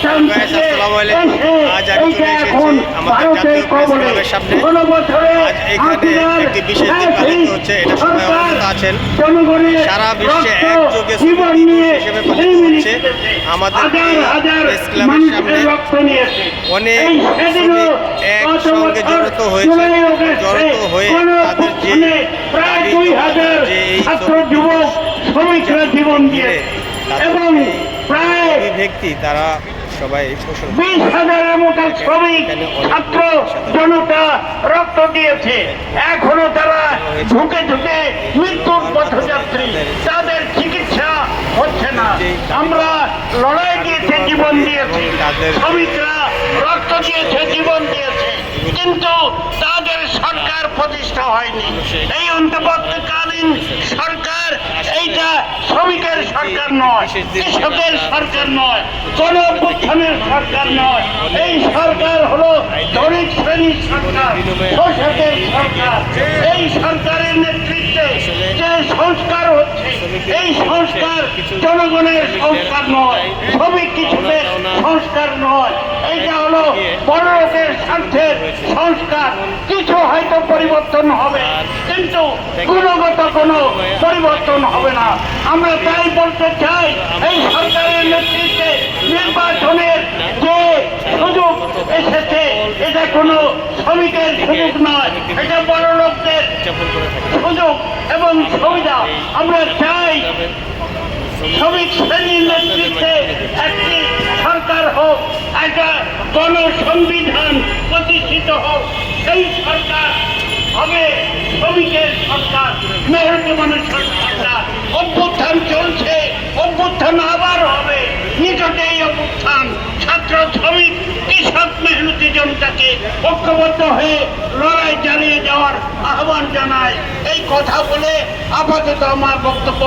স্থান থেকে আজ আমি চলে এসেছি আমাদের জাতীয় প্রেস ক্লাবের সামনে। আজ এখানে একটি বিশেষ দিন পালিত হচ্ছে, এটা সবাই অবগত আছেন। সারা বিশ্বে একযোগে শ্রমিক দিবস হিসেবে পালিত হচ্ছে। আমাদের প্রেস ক্লাবের সামনে অনেক শ্রমিক একসঙ্গে জড়িত হয়ে তাদের যে এই শ্রমিকরা জীবন দিয়েছে এবং প্রায় ব্যক্তি তারা সবাই 20,000-এর মতো শ্রমিক ছাত্র জনতা রক্ত দিয়েছে। এখনো তারা ঝুঁকে ঝুঁকে মৃত্যুর পথযাত্রী, তাদের চিকিৎসা হচ্ছে না। আমরা লড়াই দিয়েছে, জীবন দিয়েছে, শ্রমিকরা রক্ত দিয়েছে, জীবন দিয়েছে, কিন্তু তাদের সরকার প্রতিষ্ঠা হয়নি। এই অন্তর্বর্তীকালীন সরকার এইটা শ্রমিকের সরকার নয়, কৃষকের সরকার নয়, গণঅভ্যুত্থানের সরকার নয়। এই সরকার হলো ধনিক শ্রেণীর সরকার, শোষকের সরকার। এই সরকারের নেতৃত্বে যে সংস্কার হচ্ছে, এই সংস্কার জনগণের সংস্কার নয়, শ্রমিক কৃষকের সংস্কার নয়। এইটা হলো বড় লোকের স্বার্থের সংস্কার। কিছু হয়তো পরিবর্তন হবে, কিন্তু গুণগত কোনো পরিবর্তন হবে না। আমরা তাই বলতে চাই, এই সরকারের নেতৃত্বে নির্বাচনের যে সুযোগ এসেছে, এটা কোনো শ্রমিকের সুযোগ নয়, এটা বড় লোকদের সুযোগ এবং সুবিধা। আমরা চাই শ্রমিক শ্রেণীর নেতৃত্বে একটি সরকার হোক, একটা গণসংবিধান প্রতিষ্ঠিত হোক। সেই সরকার হবে শ্রমিকের সরকার, মেহনতি মানুষের সরকার। অভ্যুত্থান চলছে, অভ্যুত্থান আবার হবে। নিকটে এই অভ্যুত্থান ছাত্র, শ্রমিক, কৃষক, মেহনতি জনতাকে ঐক্যবদ্ধ হয়ে লড়াই চালিয়ে যাওয়ার আহ্বান জানায়। এই কথা বলে আপাতত আমার বক্তব্য